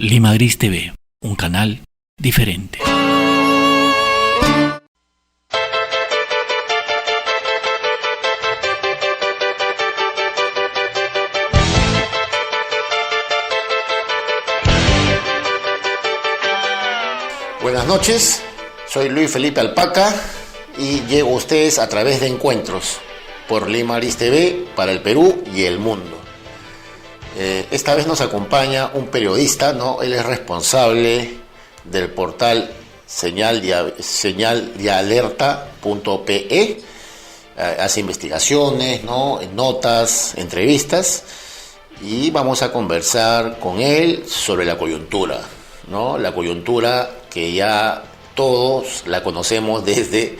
Lima Gris TV, un canal diferente. Buenas noches, soy Luis Felipe Alpaca y llego a ustedes a través de encuentros por Lima Gris TV para el Perú y el mundo. Esta vez nos acompaña un periodista, ¿no? Él es responsable del portal señaldealerta.pe, hace investigaciones, ¿no? Notas, entrevistas, y vamos a conversar con él sobre la coyuntura, ¿no? La coyuntura que ya todos la conocemos desde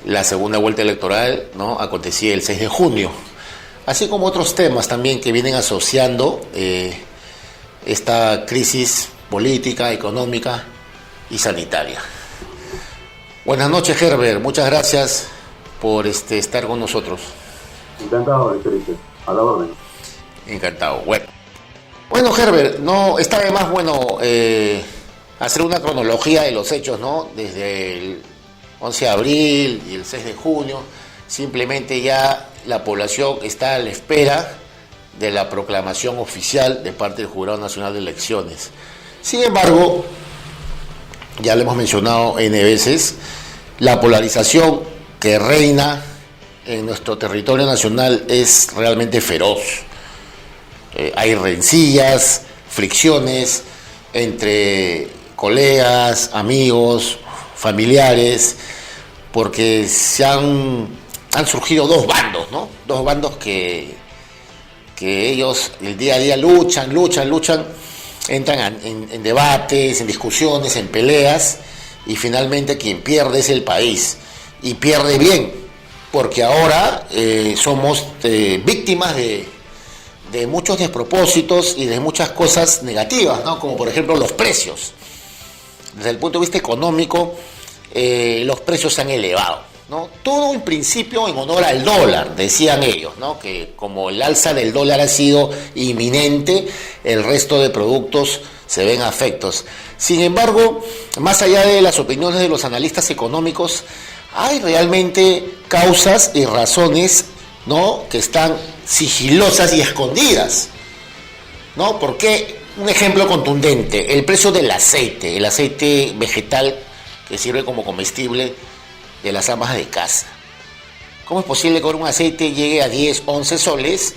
la segunda vuelta electoral, ¿no? Acontecía el 6 de junio. Así como otros temas también que vienen asociando esta crisis política, económica y sanitaria. Buenas noches, Herbert. Muchas gracias por estar con nosotros. Encantado, Felipe. A la orden. Encantado. Bueno, Herbert, no está de más hacer una cronología de los hechos, ¿no? Desde el 11 de abril y el 6 de junio. Simplemente ya la población está a la espera de la proclamación oficial de parte del Jurado Nacional de Elecciones. Sin embargo, ya lo hemos mencionado N veces, la polarización que reina en nuestro territorio nacional es realmente feroz. Hay rencillas, fricciones entre colegas, amigos, familiares, porque han surgido dos bandos, ¿no? Dos bandos que ellos el día a día luchan, entran en debates, en discusiones, en peleas, y finalmente quien pierde es el país, y pierde bien, porque ahora somos víctimas de muchos despropósitos y de muchas cosas negativas, ¿no? Como por ejemplo los precios. Desde el punto de vista económico, los precios se han elevado, ¿no? Todo en principio en honor al dólar, decían ellos, ¿no? Que como el alza del dólar ha sido inminente, el resto de productos se ven afectos. Sin embargo, más allá de las opiniones de los analistas económicos, hay realmente causas y razones, ¿no? Que están sigilosas y escondidas, ¿no? Porque un ejemplo contundente, el precio del aceite, el aceite vegetal que sirve como comestible de las amas de casa. ¿Cómo es posible que un aceite llegue a 10, 11 soles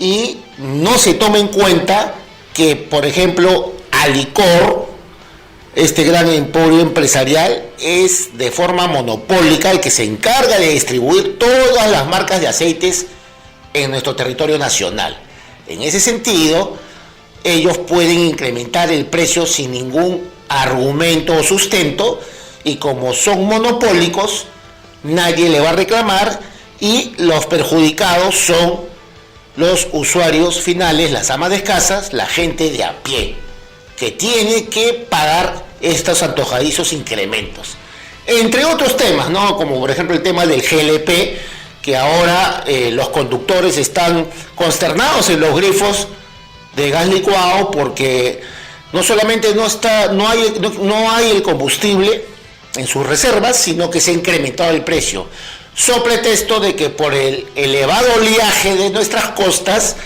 y no se tome en cuenta que, por ejemplo, Alicor, este gran emporio empresarial, es de forma monopólica el que se encarga de distribuir todas las marcas de aceites en nuestro territorio nacional? En ese sentido, ellos pueden incrementar el precio sin ningún argumento o sustento, y como son monopólicos, nadie le va a reclamar, y los perjudicados son los usuarios finales, las amas de casa, la gente de a pie, que tiene que pagar estos antojadizos incrementos. Entre otros temas, ¿no? Como por ejemplo el tema del GLP, que ahora los conductores están consternados en los grifos de gas licuado, porque no solamente no hay el combustible en sus reservas, sino que se ha incrementado el precio, so pretexto de que por el elevado oleaje de nuestras costas,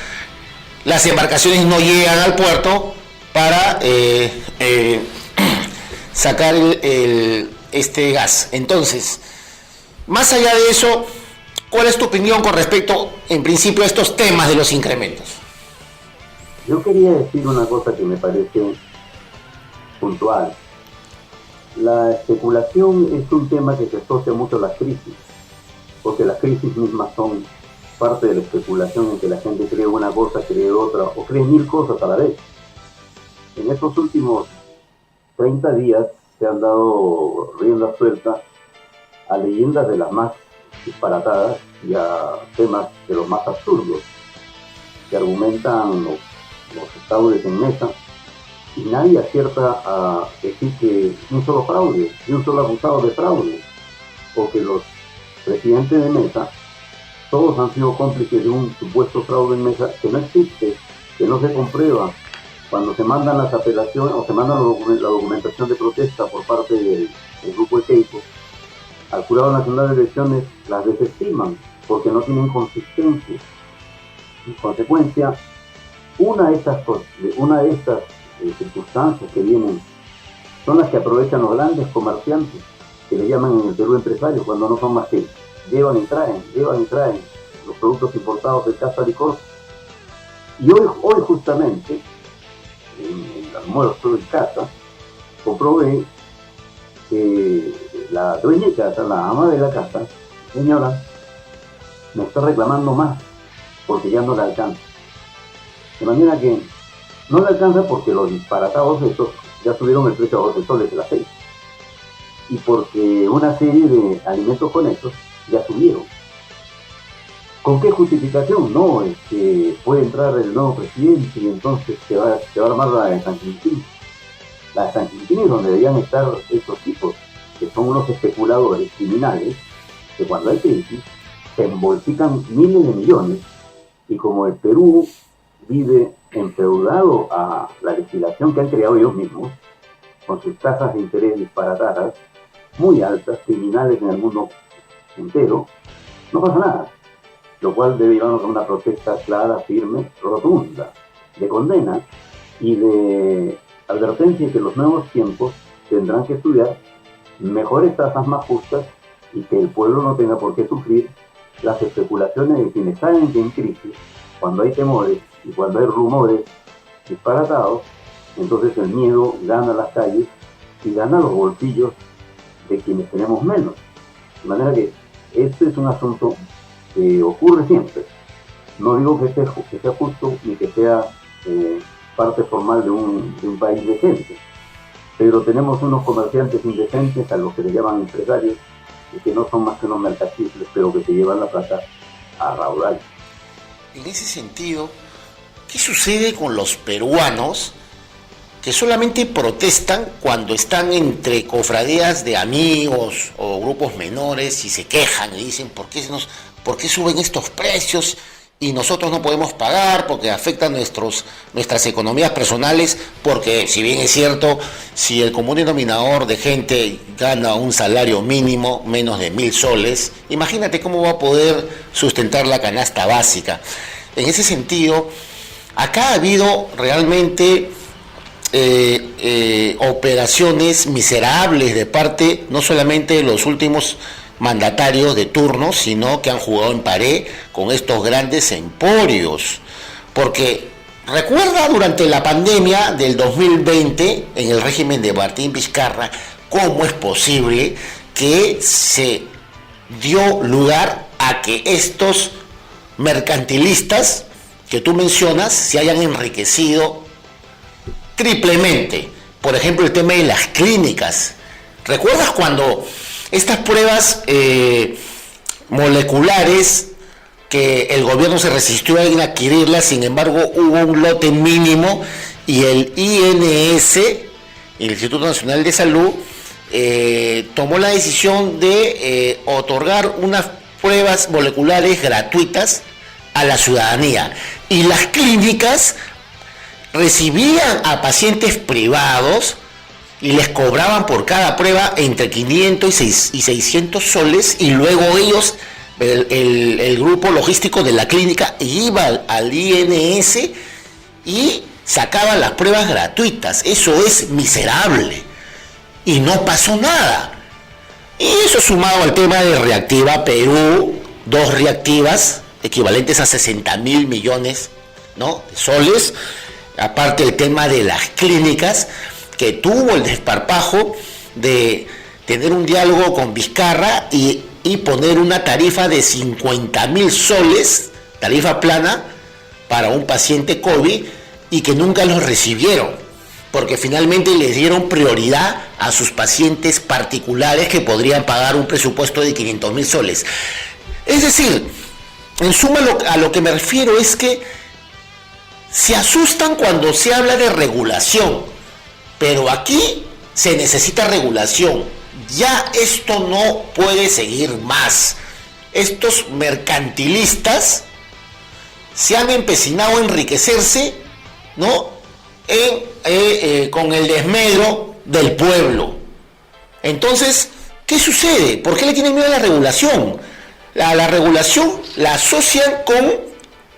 las embarcaciones no llegan al puerto para sacar este gas. Entonces, más allá de eso, ¿cuál es tu opinión con respecto, en principio, a estos temas de los incrementos? Yo quería decir una cosa que me parece puntual. La especulación es un tema que se asocia mucho a las crisis, porque las crisis mismas son parte de la especulación, en que la gente cree una cosa, cree otra, o cree mil cosas a la vez. En estos últimos 30 días se han dado rienda suelta a leyendas de las más disparatadas y a temas de los más absurdos, que argumentan los fraudes en mesa, y nadie acierta a decir que un solo fraude y un solo acusado de fraude, o que los presidentes de mesa todos han sido cómplices de un supuesto fraude en mesa que no existe, que no se comprueba, cuando se mandan las apelaciones o se mandan la documentación de protesta por parte del grupo de Keiko, al Jurado Nacional de Elecciones las desestiman porque no tienen consistencia. En consecuencia, una de estas circunstancias que vienen son las que aprovechan los grandes comerciantes, que le llaman en el Perú empresarios, cuando no son más que llevan y traen los productos importados de Casa Licor. Y hoy justamente, en el almuerzo en casa, comprobé que la dueña de casa, la ama de la casa, señora, me está reclamando más porque ya no le alcanza. De manera que no le alcanza porque los disparatados estos ya subieron el precio a 12 soles el aceite. Y porque una serie de alimentos conexos ya subieron. ¿Con qué justificación? No, es que puede entrar el nuevo presidente y entonces se va a armar la de San Quintín. La de San Quintín es donde deberían estar estos tipos, que son unos especuladores criminales, que cuando hay crisis se embolsican miles de millones, y como el Perú vive endeudado a la legislación que han creado ellos mismos, con sus tasas de interés disparatadas, muy altas, criminales en el mundo entero, no pasa nada. Lo cual debe llevarnos a una protesta clara, firme, rotunda, de condena y de advertencia que los nuevos tiempos tendrán que estudiar mejores tasas más justas y que el pueblo no tenga por qué sufrir las especulaciones de quienes saben que en crisis, cuando hay temores y cuando hay rumores disparatados, entonces el miedo gana las calles y gana los bolsillos de quienes tenemos menos. De manera que este es un asunto que ocurre siempre. No digo que sea justo ni que sea parte formal de un país decente, pero tenemos unos comerciantes indecentes a los que le llaman empresarios y que no son más que unos mercantiles, pero que se llevan la plata a raudal. En ese sentido, ¿qué sucede con los peruanos que solamente protestan cuando están entre cofradías de amigos o grupos menores y se quejan y dicen ¿por qué suben estos precios y nosotros no podemos pagar porque afectan nuestras economías personales? Porque si bien es cierto, si el común denominador de gente gana un salario mínimo, menos de 1.000 soles, imagínate cómo va a poder sustentar la canasta básica. En ese sentido, acá ha habido realmente operaciones miserables de parte no solamente de los últimos mandatarios de turno, sino que han jugado en pared con estos grandes emporios. Porque recuerda durante la pandemia del 2020, en el régimen de Martín Vizcarra, cómo es posible que se dio lugar a que estos mercantilistas que tú mencionas se hayan enriquecido triplemente. Por ejemplo, el tema de las clínicas. ¿Recuerdas cuando estas pruebas moleculares que el gobierno se resistió a adquirirlas, sin embargo hubo un lote mínimo y el INS, el Instituto Nacional de Salud, tomó la decisión de otorgar unas pruebas moleculares gratuitas a la ciudadanía? Y las clínicas recibían a pacientes privados y les cobraban por cada prueba entre 500 y 600 soles, y luego ellos, el grupo logístico de la clínica, iba al INS y sacaban las pruebas gratuitas. Eso es miserable y no pasó nada. Y eso sumado al tema de Reactiva Perú, 2 reactivas equivalentes a 60.000 millones, ¿no?, de soles, aparte el tema de las clínicas, que tuvo el desparpajo de tener un diálogo con Vizcarra y poner una tarifa de 50.000 soles, tarifa plana, para un paciente COVID, y que nunca los recibieron, porque finalmente les dieron prioridad a sus pacientes particulares que podrían pagar un presupuesto de 500.000 soles. Es decir, en suma a lo que me refiero es que se asustan cuando se habla de regulación. Pero aquí se necesita regulación. Ya esto no puede seguir más. Estos mercantilistas se han empecinado a enriquecerse, ¿no?, con el desmedro del pueblo. Entonces, ¿qué sucede? ¿Por qué le tienen miedo a la regulación? La regulación la asocian con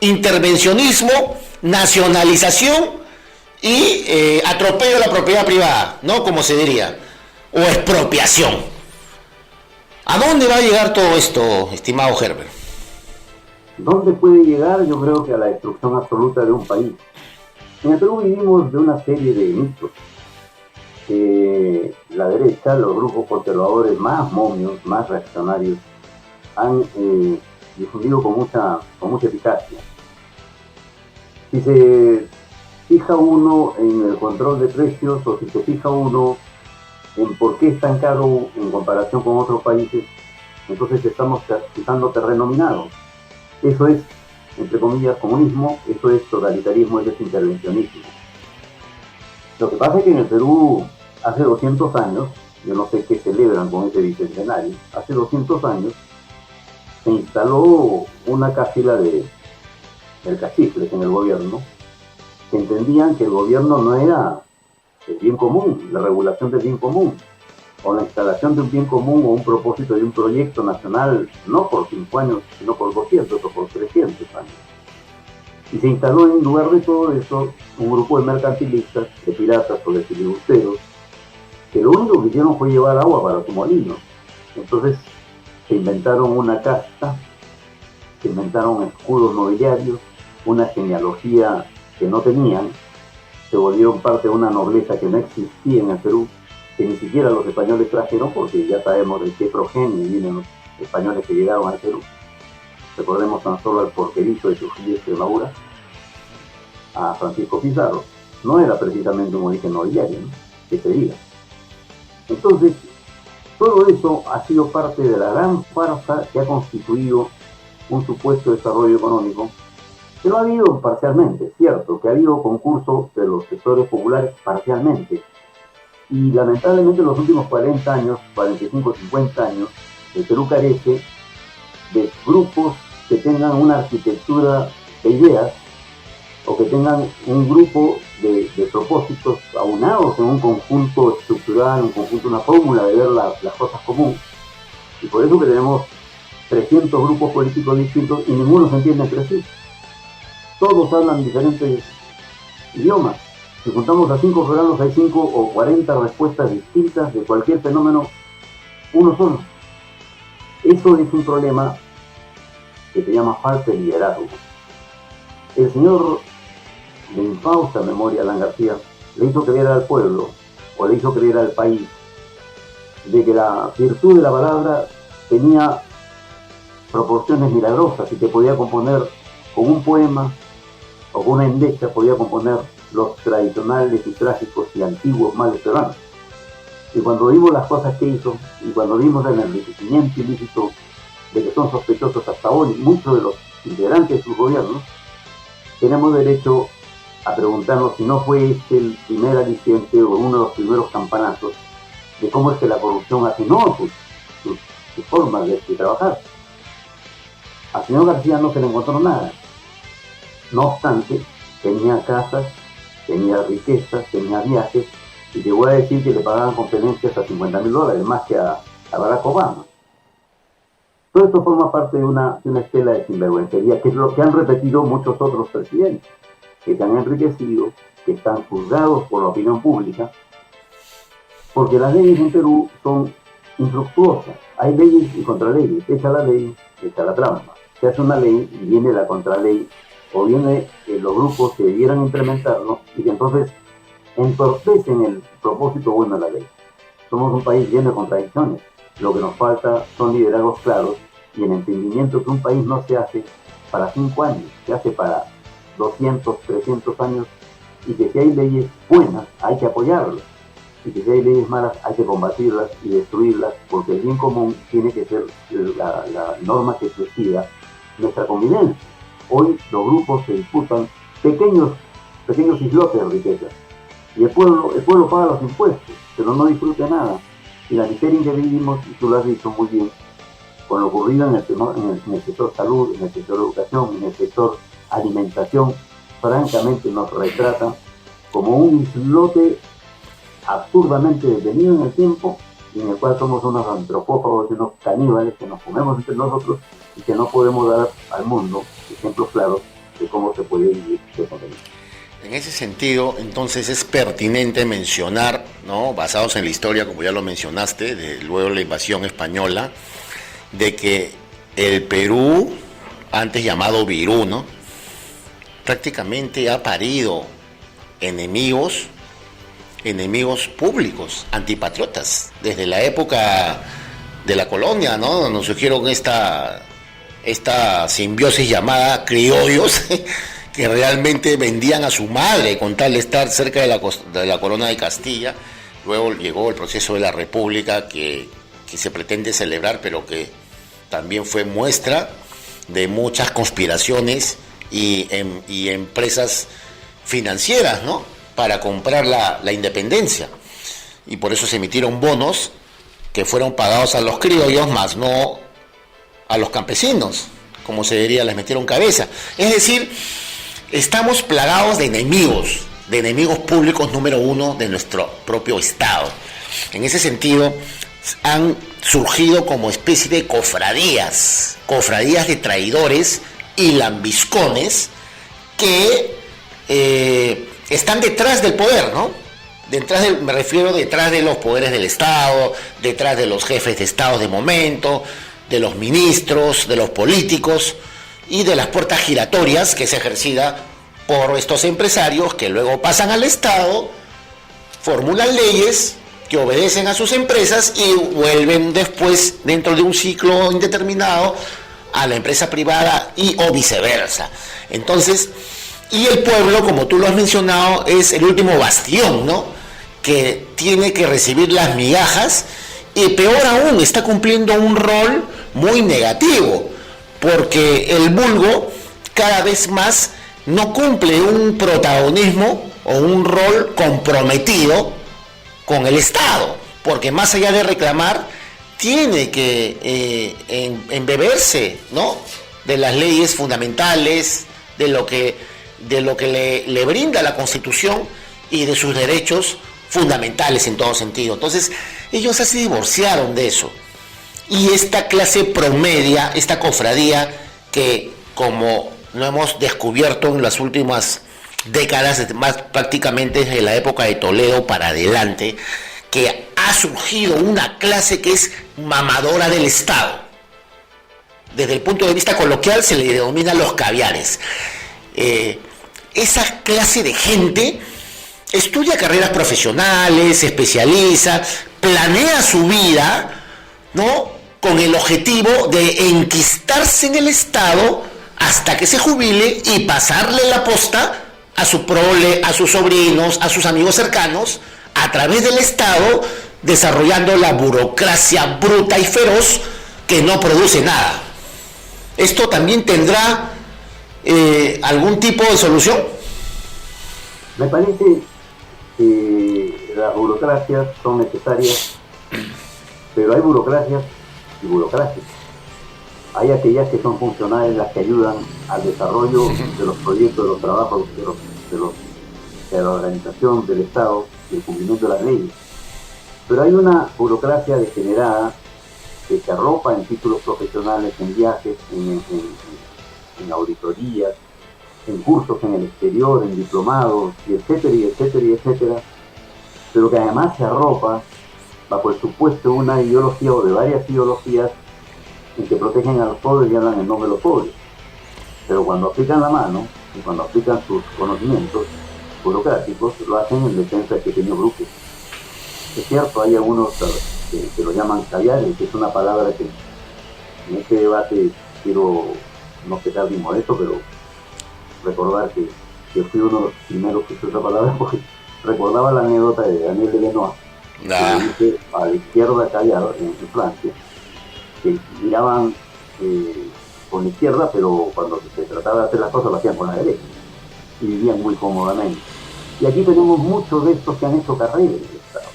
intervencionismo, nacionalización y atropello a la propiedad privada, ¿no? Como se diría, o expropiación. ¿A dónde va a llegar todo esto, estimado Herbert? ¿Dónde puede llegar? Yo creo que a la destrucción absoluta de un país. En el Perú vivimos de una serie de mitos. La derecha, los grupos conservadores más momios, más reaccionarios, han difundido con mucha eficacia. Si se fija uno en el control de precios o si se fija uno en por qué es tan caro en comparación con otros países, entonces estamos pisando terreno minado. Eso es, entre comillas, comunismo, eso es totalitarismo, eso es intervencionismo. Lo que pasa es que en el Perú, hace 200 años, yo no sé qué celebran con ese bicentenario, hace 200 años se instaló una cáfila del cachifles en el gobierno, que entendían que el gobierno no era el bien común, la regulación del bien común, o la instalación de un bien común o un propósito de un proyecto nacional, no por 5 años, sino por 200 o por 300 años. Y se instaló en lugar de todo eso un grupo de mercantilistas, de piratas o de filibusteros, que lo único que hicieron fue llevar agua para su molino. Entonces se inventaron una casta, se inventaron escudos nobiliarios, una genealogía que no tenían, se volvieron parte de una nobleza que no existía en el Perú, que ni siquiera los españoles trajeron, porque ya sabemos de qué progenie vienen los españoles que llegaron al Perú. Recordemos tan solo al porquerizo de Trujillo de Extremadura, a Francisco Pizarro. No era precisamente un origen nobiliario, ¿no?, que se diga. Entonces, todo eso ha sido parte de la gran farsa que ha constituido un supuesto desarrollo económico, que lo ha habido parcialmente, cierto, que ha habido concurso de los sectores populares parcialmente, y lamentablemente en los últimos 40 años, 45, 50 años, el Perú carece de grupos que tengan una arquitectura de ideas o que tengan un grupo de propósitos aunados en un conjunto estructural, un conjunto, una fórmula de ver las cosas comunes. Y por eso que tenemos 300 grupos políticos distintos y ninguno se entiende entre sí. Todos hablan diferentes idiomas. Si juntamos a 5 peruanos, hay 5 o 40 respuestas distintas de cualquier fenómeno, uno solo. Eso es un problema que se llama falta de liderazgo. El señor de infausta memoria, Alan García, le hizo creer al pueblo, o le hizo creer al país, de que la virtud de la palabra tenía proporciones milagrosas y que podía componer con un poema o con una endecha, podía componer los tradicionales y trágicos y antiguos males peruanos. Y cuando vimos las cosas que hizo, y cuando vimos el enriquecimiento ilícito de que son sospechosos hasta hoy muchos de los integrantes de sus gobiernos, tenemos derecho a preguntarnos si no fue este el primer aliciente o uno de los primeros campanazos de cómo es que la corrupción afinó sus formas de trabajar. Al señor García no se le encontró nada. No obstante, tenía casas, tenía riquezas, tenía viajes, y te voy a decir que le pagaban competencias a $50,000, más que a Barack Obama. Todo esto forma parte de una estela de sinvergüencería, que es lo que han repetido muchos otros presidentes, que se han enriquecido, que están juzgados por la opinión pública, porque las leyes en Perú son infructuosas. Hay leyes y contraleyes. Echa la ley, echa la trampa. Se hace una ley y viene la contraley, o viene los grupos que debieran implementarlo y que entonces entorpecen el propósito bueno de la ley. Somos un país lleno de contradicciones. Lo que nos falta son liderazgos claros y el entendimiento que un país no se hace para 5 años, se hace para 200, 300 años, y que si hay leyes buenas hay que apoyarlas, y que si hay leyes malas hay que combatirlas y destruirlas, porque el bien común tiene que ser la norma que presida nuestra convivencia. Hoy los grupos se disputan pequeños islotes de riqueza, y el pueblo paga los impuestos, pero no disfruta nada. Y la miseria en que vivimos, y tú lo has dicho muy bien, con lo ocurrido en el sector salud, en el sector educación, en el sector alimentación, francamente nos retrata como un islote absurdamente detenido en el tiempo, y en el cual somos unos antropófagos y unos caníbales que nos comemos entre nosotros y que no podemos dar al mundo ejemplos claros de cómo se puede vivir de contenido. En ese sentido, entonces es pertinente mencionar, ¿no?, basados en la historia, como ya lo mencionaste, de luego la invasión española, de que el Perú, antes llamado Virú, ¿no?, prácticamente ha parido enemigos públicos, antipatriotas, desde la época de la colonia, ¿no?, donde surgieron esta simbiosis llamada criollos, que realmente vendían a su madre con tal de estar cerca de la corona de Castilla. Luego llegó el proceso de la República que se pretende celebrar, pero que también fue muestra de muchas conspiraciones y empresas financieras, ¿no?, para comprar la independencia. Y por eso se emitieron bonos que fueron pagados a los criollos, más no a los campesinos, como se diría, les metieron cabeza. Es decir, estamos plagados de enemigos públicos número uno de nuestro propio Estado. En ese sentido, han surgido como especie de cofradías de traidores y lambiscones que están detrás del poder, ¿no? Me refiero detrás de los poderes del Estado, detrás de los jefes de Estado de momento, de los ministros, de los políticos y de las puertas giratorias que se ejercida por estos empresarios que luego pasan al Estado, formulan leyes que obedecen a sus empresas y vuelven después, dentro de un ciclo indeterminado, a la empresa privada o viceversa. Entonces, y el pueblo, como tú lo has mencionado, es el último bastión, ¿no?, que tiene que recibir las migajas, y peor aún, está cumpliendo un rol muy negativo, porque el vulgo cada vez más no cumple un protagonismo o un rol comprometido con el Estado, porque más allá de reclamar, tiene que embeberse, ¿no?, de las leyes fundamentales, de lo que le brinda la Constitución y de sus derechos fundamentales en todo sentido. Entonces, ellos se divorciaron de eso. Y esta clase promedia, esta cofradía que, como lo hemos descubierto en las últimas décadas, más prácticamente desde la época de Toledo para adelante, que ha surgido una clase que es mamadora del Estado. Desde el punto de vista coloquial se le denomina los caviares. Esa clase de gente estudia carreras profesionales, se especializa, planea su vida, ¿no?, con el objetivo de enquistarse en el Estado hasta que se jubile y pasarle la posta a su prole, a sus sobrinos, a sus amigos cercanos, a través del Estado, desarrollando la burocracia bruta y feroz que no produce nada. ¿Esto también tendrá algún tipo de solución? Me parece que las burocracias son necesarias, pero hay burocracias y burocracias. Hay aquellas que son funcionales, las que ayudan al desarrollo de los proyectos, de los trabajos, de la organización del Estado y el cumplimiento de las leyes. Pero hay una burocracia degenerada que se arropa en títulos profesionales, en viajes, en auditorías, en cursos en el exterior, en diplomados, y etcétera, y etcétera, y etcétera, pero que además se arropa bajo el supuesto de una ideología o de varias ideologías en que protegen a los pobres y hablan en nombre de los pobres. Pero cuando aplican la mano y cuando aplican sus conocimientos burocráticos, lo hacen en defensa de pequeños grupos. Es cierto, hay algunos que lo llaman caviares, que es una palabra que en este debate quiero no quedar ni modesto, pero recordar que fui uno de los primeros que usó esa palabra, porque recordaba la anécdota de Daniel Delanois, que dice a la izquierda callado en Francia, que miraban con la izquierda, pero cuando se trataba de hacer las cosas lo hacían con la derecha y vivían muy cómodamente. Y aquí tenemos muchos de estos que han hecho carrera en el Estado,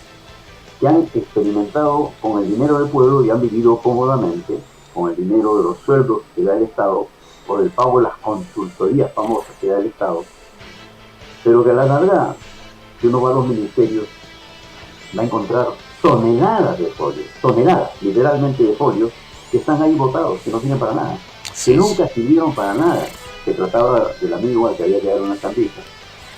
que han experimentado con el dinero del pueblo y han vivido cómodamente con el dinero de los sueldos que da el Estado, por el pago de las consultorías famosas que da el Estado, pero que a la larga Si uno va a los ministerios, va a encontrar toneladas de folios, toneladas, literalmente de folios, que están ahí botados, que no sirven para nada, que nunca sirvieron para nada. Se trataba del amigo al que había que dar una estampita,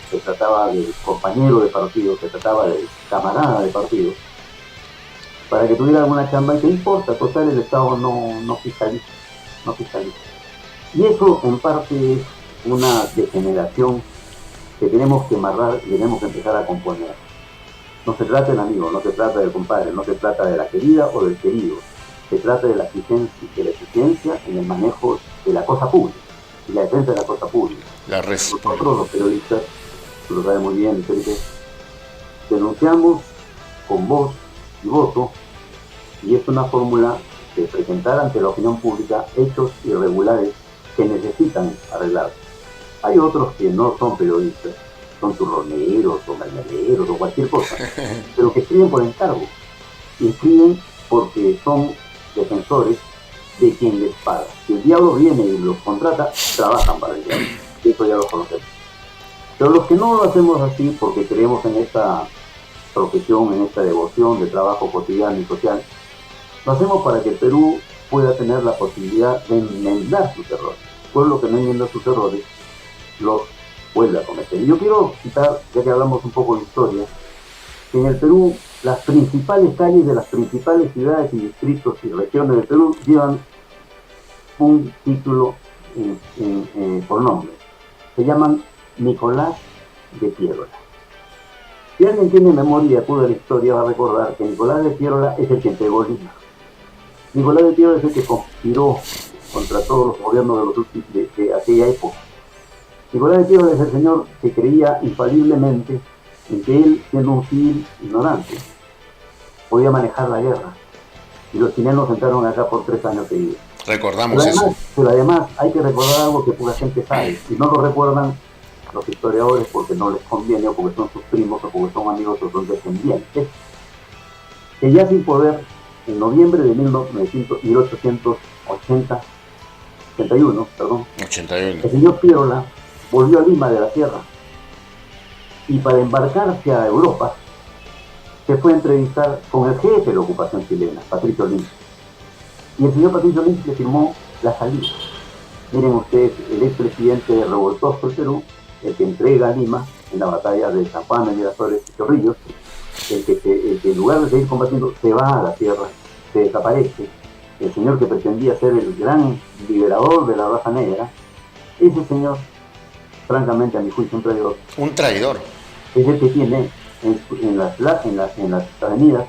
se trataba del compañero de partido, se trataba del camarada de partido, para que tuviera alguna chamba. Y qué importa, total, el Estado no fiscaliza, no fiscaliza. Y eso en parte es una degeneración que tenemos que amarrar y tenemos que empezar a componer. No se trata del amigo, no se trata del compadre, no se trata de la querida o del querido. Se trata de la eficiencia en el manejo de la cosa pública y la defensa de la cosa pública. Nosotros los periodistas, tú lo sabes muy bien, Felipe, denunciamos con voz y voto, y es una fórmula de presentar ante la opinión pública hechos irregulares que necesitan arreglar. Hay otros que no son periodistas, son turroneros o mermeleros o cualquier cosa, pero que escriben por encargo, y escriben porque son defensores de quien les paga. Si el diablo viene y los contrata, trabajan para el diablo. Eso ya lo conocemos. Pero los que no lo hacemos así porque creemos en esta profesión, en esta devoción de trabajo cotidiano y social, lo hacemos para que el Perú pueda tener la posibilidad de enmendar sus errores. El pueblo que no enmienda sus errores los vuelve a cometer. Y yo quiero citar, ya que hablamos un poco de historia, que en el Perú las principales calles de las principales ciudades y distritos y regiones del Perú llevan un título por nombre. Se llaman Nicolás de Piérola. Si alguien tiene memoria y acude a la historia, va a recordar que Nicolás de Piérola es el que entregó Lima. Nicolás de Piérola es el que conspiró contra todos los gobiernos de aquella época. Nicolás de Piérola es el señor que creía infaliblemente en que él, siendo un civil ignorante, podía manejar la guerra. Y los chilenos entraron acá por 3 años seguidos. Recordamos eso. Pero además hay que recordar algo que poca gente sabe. Y no lo recuerdan los historiadores porque no les conviene, o porque son sus primos, o porque son amigos, o son descendientes. Que ya sin poder, en noviembre de 1881, el señor Piérola volvió a Lima de la Sierra, y para embarcarse a Europa se fue a entrevistar con el jefe de la ocupación chilena, Patricio Lynch, y el señor Patricio Lynch le firmó la salida. Miren ustedes, el expresidente revoltoso del Perú, el que entrega a Lima en la batalla de San Juan, de Miraflores y Chorrillos, el que en lugar de seguir combatiendo se va a la tierra, se desaparece. El señor que pretendía ser el gran liberador de la raza negra, ese señor, francamente a mi juicio, un traidor, es el que tiene en las avenidas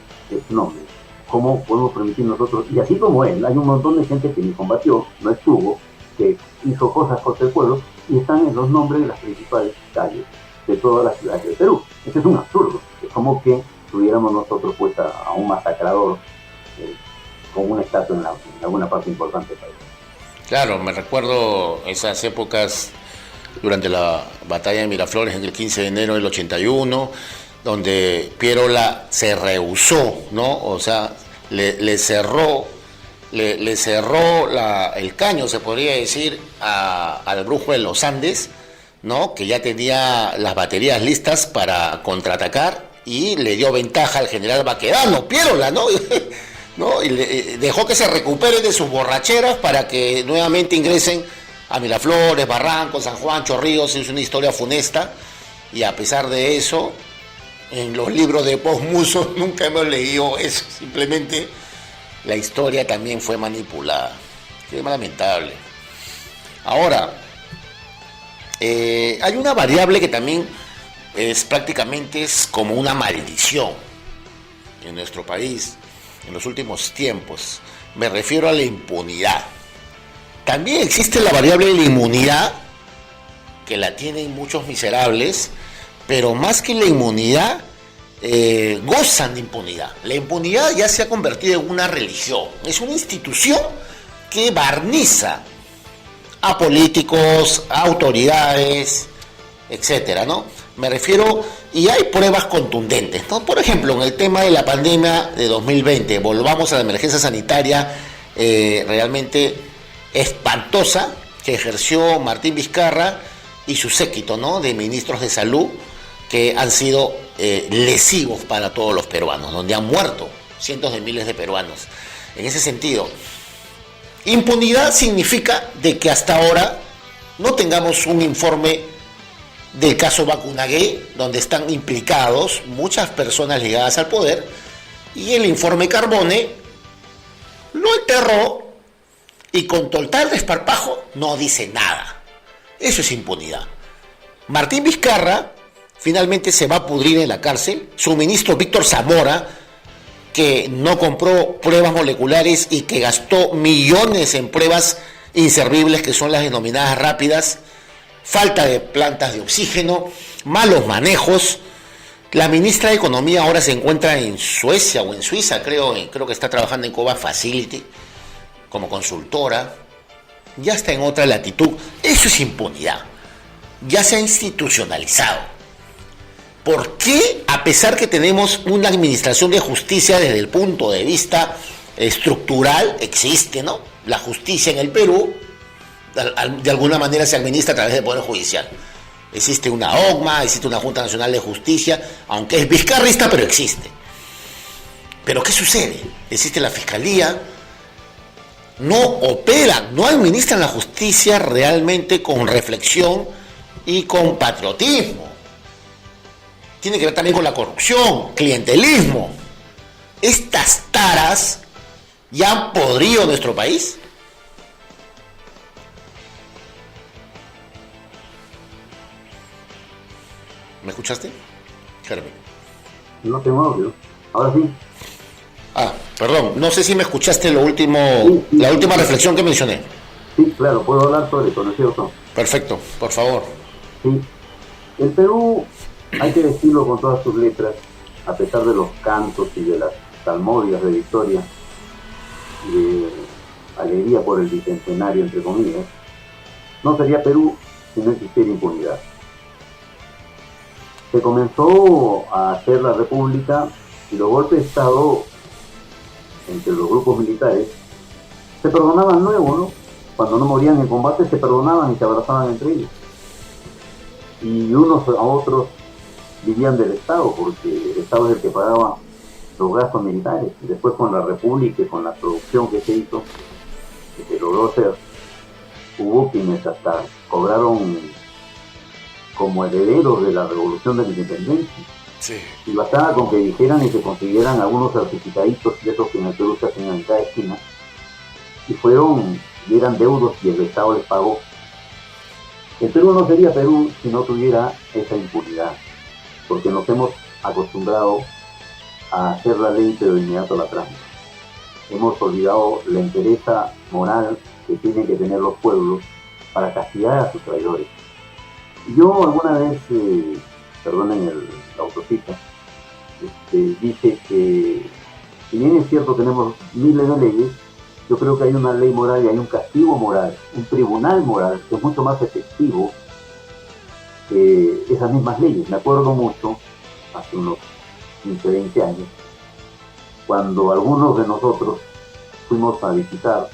su nombre. ¿Cómo podemos permitir nosotros? Y así como él, hay un montón de gente que ni combatió, no estuvo, que hizo cosas contra el pueblo, y están en los nombres de las principales calles de todas las ciudades del Perú. Este es un absurdo. Es como que tuviéramos nosotros pues a un masacrador con una estatua en alguna parte importante del país. Claro, me recuerdo esas épocas durante la batalla de Miraflores en el 15 de enero del 81, donde Piérola se rehusó, ¿no? O sea, le cerró el caño, se podría decir, al brujo de los Andes, ¿no? Que ya tenía las baterías listas para contraatacar, y le dio ventaja al general Baquedano, Piérola, ¿no? ¿No? Y dejó que se recuperen de sus borracheras para que nuevamente ingresen a Miraflores, Barranco, San Juan, Chorrillos. Es una historia funesta, y a pesar de eso, en los libros de Postmuso nunca hemos leído eso. Simplemente la historia también fue manipulada. Es lamentable. Ahora, hay una variable que también prácticamente es como una maldición en nuestro país en los últimos tiempos. Me refiero a la impunidad. También existe la variable de la inmunidad, que la tienen muchos miserables, pero más que la inmunidad, gozan de impunidad. La impunidad ya se ha convertido en una religión, es una institución que barniza a políticos, a autoridades, etcétera, ¿no? Me refiero, y hay pruebas contundentes, ¿no? Por ejemplo, en el tema de la pandemia de 2020, volvamos a la emergencia sanitaria realmente espantosa que ejerció Martín Vizcarra y su séquito, ¿no? De ministros de salud, que han sido lesivos para todos los peruanos, donde han muerto cientos de miles de peruanos. En ese sentido, impunidad significa de que hasta ahora no tengamos un informe del caso Vacunagate, donde están implicados muchas personas ligadas al poder, y el informe Carbone lo enterró y con total desparpajo no dice nada. Eso es impunidad. Martín Vizcarra finalmente se va a pudrir en la cárcel. Su ministro Víctor Zamora, que no compró pruebas moleculares y que gastó millones en pruebas inservibles, que son las denominadas rápidas, falta de plantas de oxígeno, malos manejos. La ministra de Economía ahora se encuentra en Suecia o en Suiza, creo que está trabajando en Cova Facility como consultora. Ya está en otra latitud. Eso es impunidad. Ya se ha institucionalizado. ¿Por qué, a pesar que tenemos una administración de justicia desde el punto de vista estructural, existe, ¿no? La justicia en el Perú, de alguna manera se administra a través del Poder Judicial. Existe una OGMA, existe una Junta Nacional de Justicia, aunque es vizcarrista, pero existe. ¿Pero qué sucede? Existe la Fiscalía, no operan, no administran la justicia realmente con reflexión y con patriotismo. Tiene que ver también con la corrupción, clientelismo. Estas taras ya han podrido nuestro país. ¿Me escuchaste, Germán? No tengo audio. Ahora sí. Perdón, no sé si me escuchaste lo último, sí, la última reflexión que mencioné. Sí, claro, puedo hablar sobre eso, ¿no es cierto? Perfecto, por favor. Sí. El Perú, hay que decirlo con todas sus letras, a pesar de los cantos y de las salmodias de victoria y de alegría por el bicentenario, entre comillas, no sería Perú si no existiera impunidad. Se comenzó a hacer la república y los golpes de Estado entre los grupos militares se perdonaban luego, ¿no? Cuando no morían en combate se perdonaban y se abrazaban entre ellos. Y unos a otros vivían del Estado, porque el Estado es el que pagaba los gastos militares. Y después con la república y con la producción que se hizo, que se logró hacer, hubo quienes hasta cobraron como herederos de la revolución de la independencia. Sí. Y bastaba con que dijeran y se consiguieran algunos certificaditos de esos que en el Perú se hacen en cada esquina, y fueron y eran deudos y el Estado les pagó. El Perú no sería Perú si no tuviera esa impunidad, porque nos hemos acostumbrado a hacer la ley pero de inmediato la trampa. Hemos olvidado la entereza moral que tienen que tener los pueblos para castigar a sus traidores. Yo alguna vez, perdonen la autocita, dije que si bien es cierto tenemos miles de leyes, yo creo que hay una ley moral y hay un castigo moral, un tribunal moral que es mucho más efectivo que esas mismas leyes. Me acuerdo mucho, hace unos 15, 20 años, cuando algunos de nosotros fuimos a visitar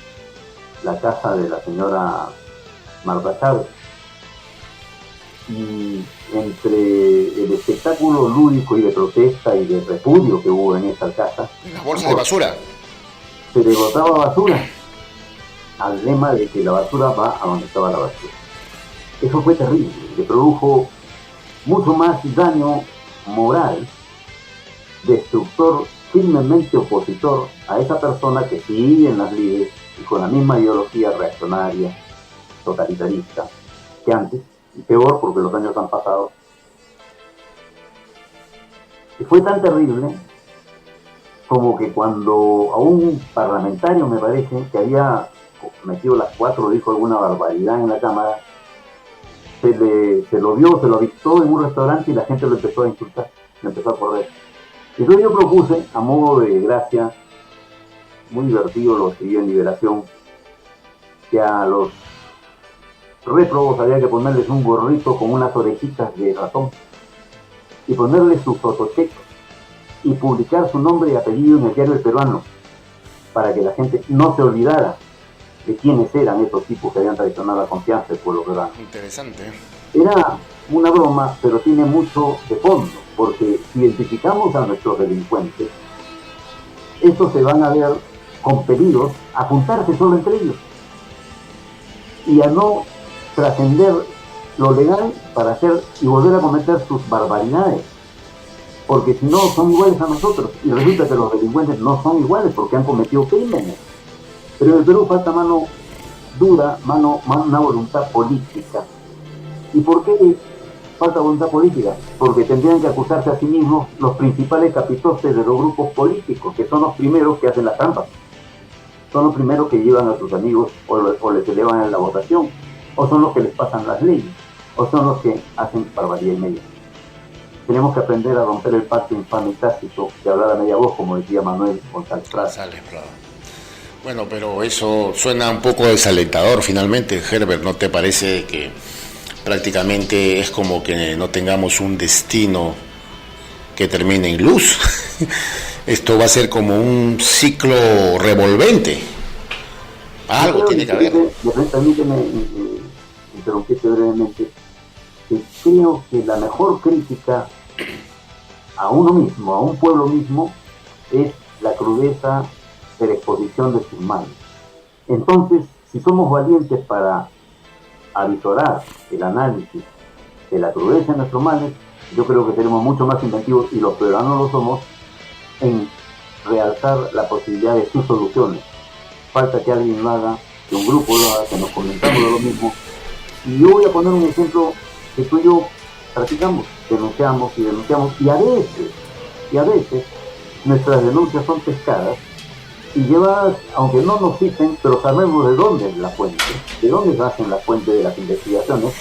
la casa de la señora Marta Chávez, y entre el espectáculo lúdico y de protesta y de repudio que hubo en esa casa, Las bolsas de basura. se le botaba basura al lema de que la basura va a donde estaba la basura. Eso fue terrible, le produjo mucho más daño moral, destructor, firmemente opositor a esa persona que sigue en las lides y con la misma ideología reaccionaria, totalitarista que antes, y peor porque los años han pasado. Y fue tan terrible como que cuando a un parlamentario, me parece, que había metido las 4, dijo alguna barbaridad en la Cámara, se lo vio, se lo avistó en un restaurante y la gente lo empezó a insultar, lo empezó a correr. Entonces yo propuse, a modo de gracia, muy divertido, lo escribí en Liberación, que a los réprobos había que ponerles un gorrito con unas orejitas de ratón y ponerles su fotocheck y publicar su nombre y apellido en el diario El Peruano para que la gente no se olvidara de quiénes eran estos tipos que habían traicionado la confianza del pueblo peruano. Interesante. Era una broma, pero tiene mucho de fondo, porque si identificamos a nuestros delincuentes, estos se van a ver compelidos a juntarse solo entre ellos y a no trascender lo legal para hacer y volver a cometer sus barbaridades, porque si no son iguales a nosotros, y resulta que los delincuentes no son iguales porque han cometido crímenes. Pero en el Perú falta mano dura, una voluntad política. ¿Y por qué falta voluntad política? Porque tendrían que acusarse a sí mismos los principales capitostes de los grupos políticos, que son los primeros que hacen la trampa, son los primeros que llevan a sus amigos o les elevan en la votación, o son los que les pasan las leyes, o son los que hacen barbaridad y media. Tenemos que aprender a romper el pacto infame y tácito de hablar a media voz, como decía Manuel González Prada. Bueno, pero eso suena un poco desalentador finalmente, Herbert, ¿no te parece que prácticamente es como que no tengamos un destino que termine en luz? Esto va a ser como un ciclo revolvente. Algo tiene que haber. Permíteme interrumpirte brevemente. Creo que la mejor crítica a uno mismo, a un pueblo mismo, es la crudeza de la exposición de sus males. Entonces, si somos valientes para avisorar el análisis de la crudeza de nuestros males, yo creo que seremos mucho más inventivos, y los peruanos lo somos, en realzar la posibilidad de sus soluciones. Falta que alguien lo haga, que un grupo lo haga, que nos comentamos de lo mismo. Y yo voy a poner un ejemplo que tú y yo practicamos, denunciamos, y a veces nuestras denuncias son pescadas y llevadas, aunque no nos citen, pero sabemos de dónde es la fuente, de dónde nacen la fuente de las investigaciones,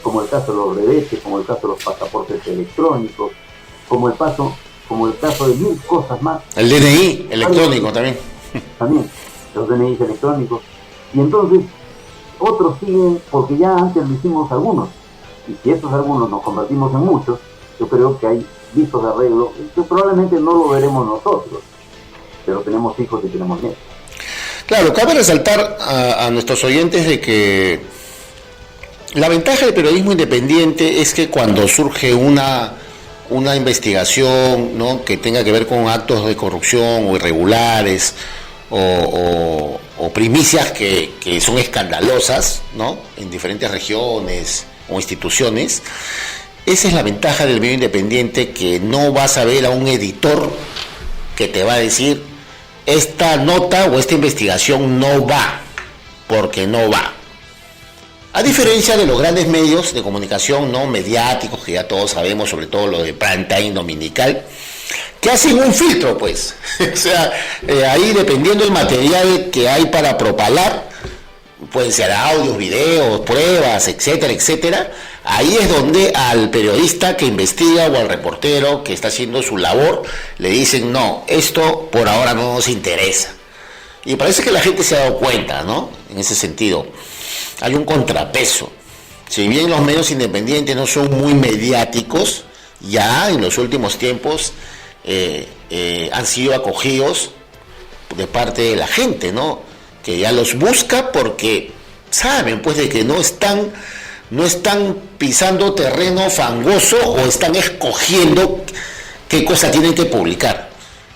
como el caso de los brevetes, como el caso de los pasaportes electrónicos, como el caso de mil cosas más. El DNI electrónico también. También, los DNI electrónicos. Y entonces, otros siguen porque ya antes lo hicimos algunos. Y si estos algunos nos convertimos en muchos, yo creo que hay vistos de arreglo, que probablemente no lo veremos nosotros, pero tenemos hijos y tenemos nietos. Claro, cabe resaltar a nuestros oyentes de que la ventaja del periodismo independiente es que cuando surge una investigación, ¿no?, que tenga que ver con actos de corrupción o irregulares o primicias que son escandalosas, ¿no?, en diferentes regiones o instituciones, esa es la ventaja del medio independiente, que no vas a ver a un editor que te va a decir esta nota o esta investigación no va, porque no va. A diferencia de los grandes medios de comunicación no mediáticos, que ya todos sabemos, sobre todo lo de prime time dominical, que hacen un filtro, pues. O sea, ahí dependiendo del material que hay para propalar, pueden ser audios, videos, pruebas, etcétera, etcétera. Ahí es donde al periodista que investiga o al reportero que está haciendo su labor le dicen, no, esto por ahora no nos interesa. Y parece que la gente se ha dado cuenta, ¿no? En ese sentido, hay un contrapeso. Si bien los medios independientes no son muy mediáticos, ya en los últimos tiempos han sido acogidos de parte de la gente, ¿no?, que ya los busca porque saben, pues, de que no están pisando terreno fangoso o están escogiendo qué cosa tienen que publicar.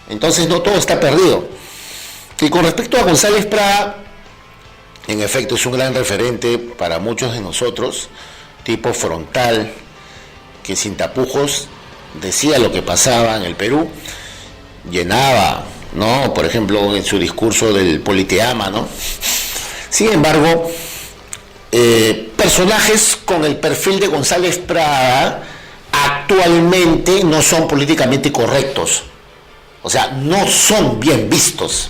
Entonces no todo está perdido. Y con respecto a González Prada, en efecto es un gran referente para muchos de nosotros, tipo frontal, que sin tapujos decía lo que pasaba en el Perú, llenaba, ¿no?, por ejemplo, en su discurso del Politeama, ¿no? Sin embargo, personajes con el perfil de González Prada actualmente no son políticamente correctos, o sea, no son bien vistos,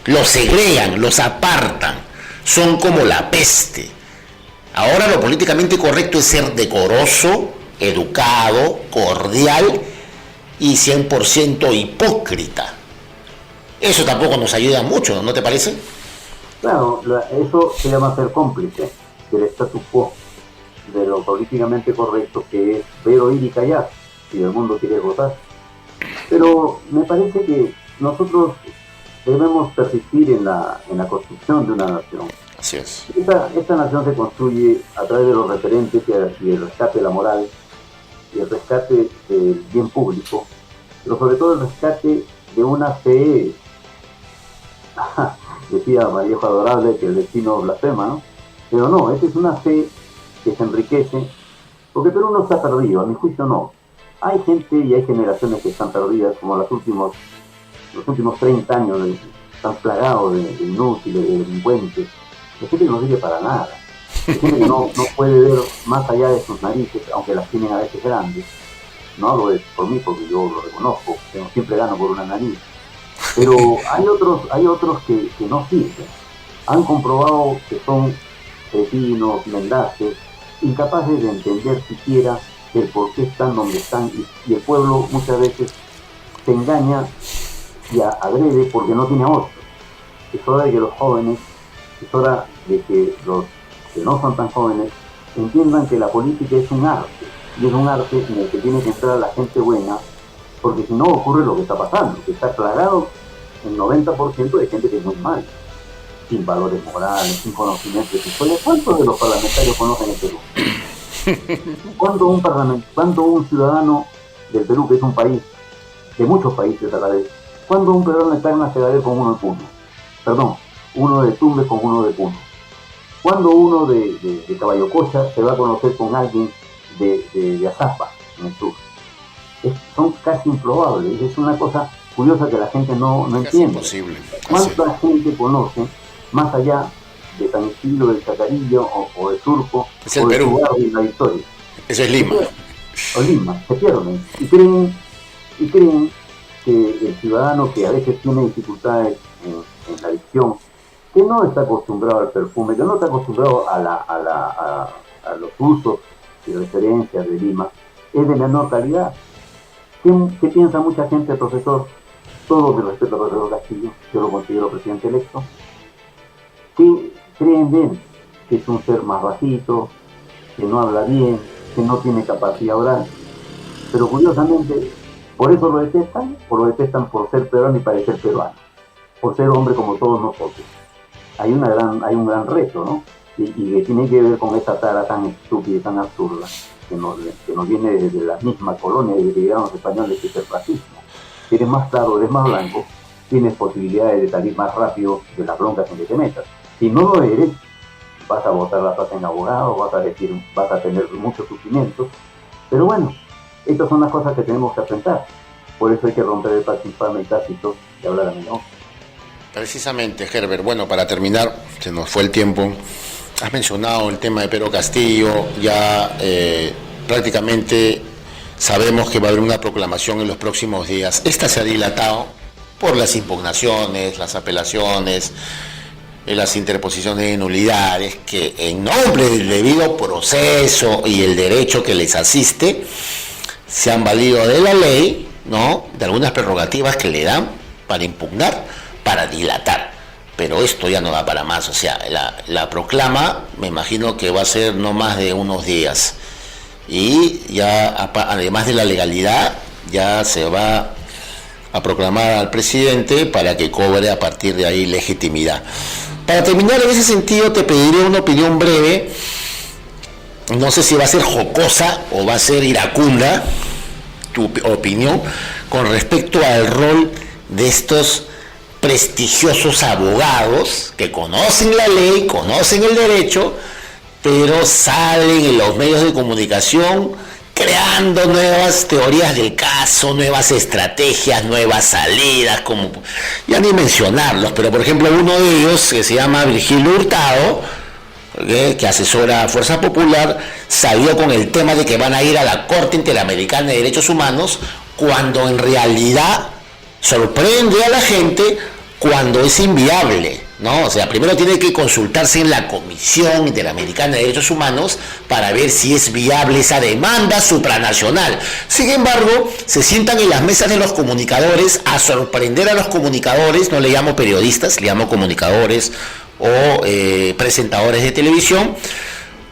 los segregan, los apartan, son como la peste. Ahora lo políticamente correcto es ser decoroso, educado, cordial y 100% hipócrita. Eso tampoco nos ayuda mucho, ¿no te parece? Claro, eso se llama ser cómplice del status quo, de lo políticamente correcto, que es ver, oír y callar, si el mundo quiere votar. Pero me parece que nosotros debemos persistir en la construcción de una nación. Así es. Esta nación se construye a través de los referentes y el rescate de la moral y el rescate del bien público, pero sobre todo el rescate de una fe, decía Vallejo Adorable que el destino blasfema, ¿no? Pero no, esta es una fe que se enriquece, porque Perú no está perdido, a mi juicio no. Hay gente y hay generaciones que están perdidas, como los últimos 30 años están plagados de inútiles, de delincuentes, de gente que no sirve para nada, de gente que no puede ver más allá de sus narices, aunque las tienen a veces grandes. No hablo por mí porque yo lo reconozco, que siempre gano por una nariz. Pero hay otros que no sirven. Han comprobado que son cretinos, mendaces, incapaces de entender siquiera el por qué están donde están, y el pueblo muchas veces se engaña y agrede porque no tiene otro. Es hora de que los jóvenes, es hora de que los que no son tan jóvenes entiendan que la política es un arte, y es un arte en el que tiene que entrar la gente buena, porque si no ocurre lo que está pasando, que está plagado el 90% de gente que es muy mal, sin valores morales, sin conocimiento de historia. ¿Cuántos de los parlamentarios conocen el Perú? ¿Cuánto un ciudadano del Perú, que es un país de muchos países a la vez, cuando un peruano se va a ver con uno de Puno? Perdón, uno de Tumbes con uno de Puno. Cuando uno de Caballococha se va a conocer con alguien de Azapa, en el sur. Son casi improbables. Es una cosa curiosa que la gente no entiende. Imposible. ¿Cuánta gente conoce, más allá de San Isidro, del Chacarillo o de Surco, es el o de Perú. Y la Victoria? Eso es Lima. O Lima, se pierden. Y creen que el ciudadano que a veces tiene dificultades en la adicción, que no está acostumbrado al perfume, que no está acostumbrado a los usos y referencias de Lima, es de menor calidad. ¿Qué piensa mucha gente, profesor? Todo mi respeto al profesor Castillo, yo lo considero presidente electo. ¿Qué creen de él? Que es un ser más bajito, que no habla bien, que no tiene capacidad oral. Pero curiosamente, por eso lo detestan, o lo detestan por ser peruano y parecer peruano, por ser hombre como todos nosotros. Hay un gran reto, ¿no? Y que tiene que ver con esa tara tan estúpida y tan absurda que nos viene desde la misma colonia, desde que llegaron los españoles, que es el racismo. Si eres más claro, eres más blanco, tienes posibilidades de salir más rápido de las broncas en que te metas. Si no lo eres, vas a botar la plata en abogado, vas a tener muchos sufrimientos. Pero bueno, estas son las cosas que tenemos que enfrentar. Por eso hay que romper el pacifismo y tácito y hablar a mi nombre. Precisamente, Herbert. Bueno, para terminar, se nos fue el tiempo. Has mencionado el tema de Pedro Castillo. Ya prácticamente sabemos que va a haber una proclamación en los próximos días. Esta se ha dilatado por las impugnaciones, las apelaciones, las interposiciones de nulidades, que en nombre del debido proceso y el derecho que les asiste, se han valido de la ley, ¿no?, de algunas prerrogativas que le dan para impugnar, para dilatar. Pero esto ya no da para más. O sea, la proclama, me imagino que va a ser no más de unos días. Y ya, además de la legalidad, ya se va a proclamar al presidente para que cobre a partir de ahí legitimidad. Para terminar, en ese sentido, te pediré una opinión breve. No sé si va a ser jocosa o va a ser iracunda tu opinión con respecto al rol de estos prestigiosos abogados que conocen la ley, conocen el derecho, pero salen en los medios de comunicación creando nuevas teorías del caso, nuevas estrategias, nuevas salidas, como ya ni mencionarlos, pero por ejemplo uno de ellos, que se llama Virgilio Hurtado, que asesora a Fuerza Popular, salió con el tema de que van a ir a la Corte Interamericana de Derechos Humanos, cuando en realidad sorprende a la gente cuando es inviable, ¿no? O sea, primero tiene que consultarse en la Comisión Interamericana de Derechos Humanos para ver si es viable esa demanda supranacional. Sin embargo, se sientan en las mesas de los comunicadores a sorprender a los comunicadores, no le llamo periodistas, le llamo comunicadores o presentadores de televisión,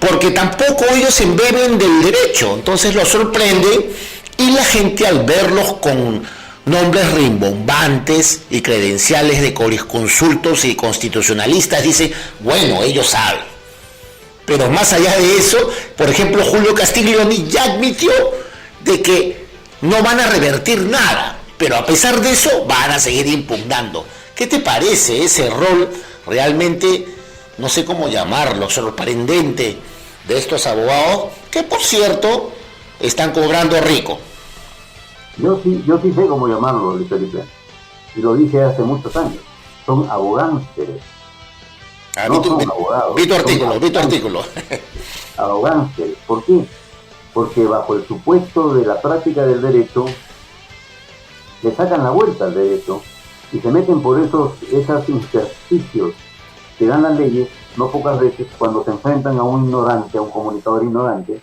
porque tampoco ellos se embeben del derecho. Entonces los sorprende, y la gente, al verlos con nombres rimbombantes y credenciales de jurisconsultos y constitucionalistas, dicen, bueno, ellos saben. Pero más allá de eso, por ejemplo, Julio Castiglioni ya admitió de que no van a revertir nada, pero a pesar de eso van a seguir impugnando. ¿Qué te parece ese rol realmente, no sé cómo llamarlo, sorprendente de estos abogados, que por cierto están cobrando rico? Yo sí sé cómo llamarlo, Luis Felipe, y lo dije hace muchos años. Son abogánsteres. No son abogados. Vi tu artículo. Abogánsteres. ¿Por qué? Porque bajo el supuesto de la práctica del derecho, le sacan la vuelta al derecho y se meten por esos intersticios que dan las leyes, no pocas veces, cuando se enfrentan a un ignorante, a un comunicador ignorante,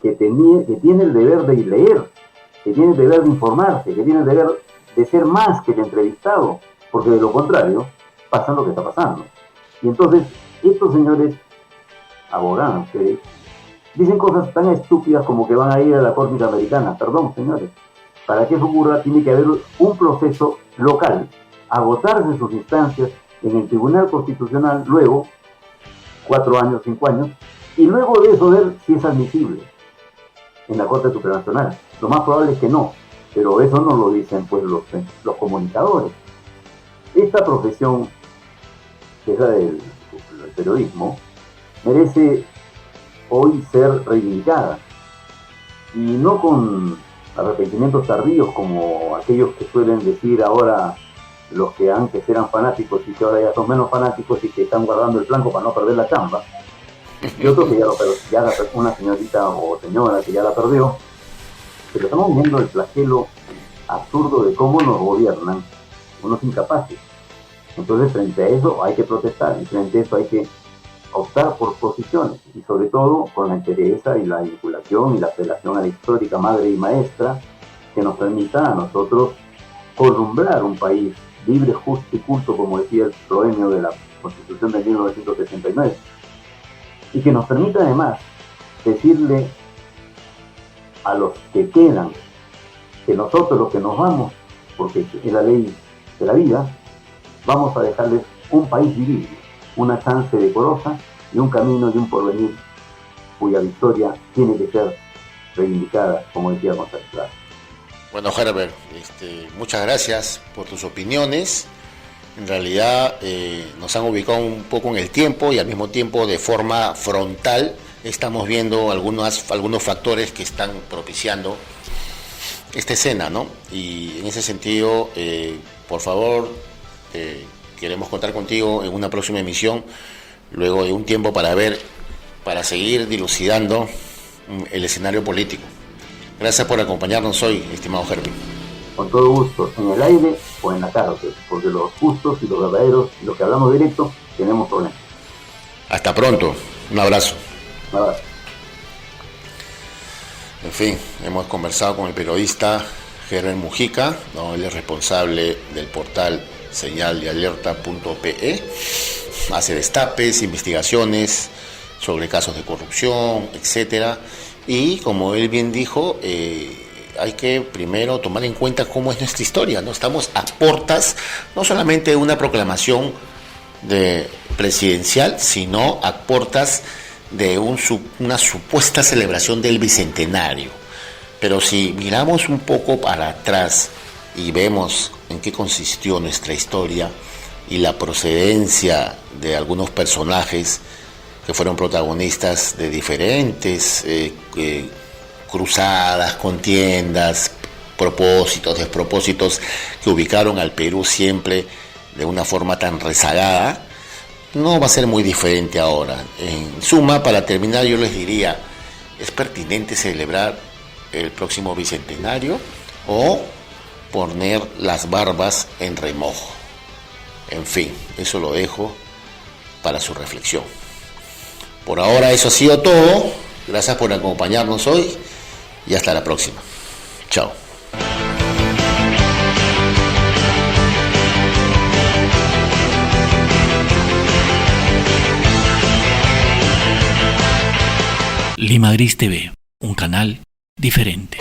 que tiene el deber de leer, que tiene el deber de informarse, que tiene el deber de ser más que el entrevistado, porque de lo contrario pasa lo que está pasando. Y entonces estos señores abogados que dicen cosas tan estúpidas como que van a ir a la Corte Interamericana. Perdón, señores, para que eso ocurra tiene que haber un proceso local, agotarse sus instancias en el Tribunal Constitucional, luego 4 años, 5 años, y luego de eso ver si es admisible en la Corte Supranacional. Lo más probable es que no, pero eso no lo dicen pues los comunicadores. Esta profesión, que es la del periodismo, merece hoy ser reivindicada, y no con arrepentimientos tardíos como aquellos que suelen decir ahora los que antes eran fanáticos y que ahora ya son menos fanáticos y que están guardando el flanco para no perder la chamba, y otros que una señorita o señora que ya la perdió. Pero estamos viendo el flagelo absurdo de cómo nos gobiernan unos incapaces. Entonces, frente a eso hay que protestar, y frente a eso hay que optar por posiciones, y sobre todo con la entereza y la vinculación y la apelación a la histórica madre y maestra que nos permita a nosotros columbrar un país libre, justo y culto, como decía el proemio de la Constitución de 1969, y que nos permita además decirle a los que quedan que nosotros, los que nos vamos, porque es la ley de la vida, vamos a dejarles un país vivible, una chance decorosa y un camino y un porvenir cuya victoria tiene que ser reivindicada, como decía González Plata. Bueno, Herbert, muchas gracias por tus opiniones. En realidad nos han ubicado un poco en el tiempo, y al mismo tiempo de forma frontal estamos viendo algunos factores que están propiciando esta escena, ¿no? Y en ese sentido, por favor, queremos contar contigo en una próxima emisión, luego de un tiempo para seguir dilucidando el escenario político. Gracias por acompañarnos hoy, estimado Herbert. Con todo gusto, en el aire o en la cárcel, porque los justos y los verdaderos, y los que hablamos directo, tenemos problemas. Hasta pronto, un abrazo. Un abrazo. En fin, hemos conversado con el periodista Herbert Mujica, ¿no? Él es responsable del portal señaldealerta.pe, hace destapes, investigaciones sobre casos de corrupción, etcétera, y como él bien dijo, hay que primero tomar en cuenta cómo es nuestra historia, ¿no? Estamos a portas no solamente de una proclamación presidencial, sino a portas de una supuesta celebración del bicentenario. Pero si miramos un poco para atrás y vemos en qué consistió nuestra historia y la procedencia de algunos personajes que fueron protagonistas de diferentes cruzadas, contiendas, propósitos, despropósitos que ubicaron al Perú siempre de una forma tan rezagada, no va a ser muy diferente ahora. En suma, para terminar, yo les diría, ¿es pertinente celebrar el próximo bicentenario o poner las barbas en remojo? En fin, eso lo dejo para su reflexión. Por ahora eso ha sido todo. Gracias por acompañarnos hoy y hasta la próxima. Chao. Lima Gris TV, un canal diferente.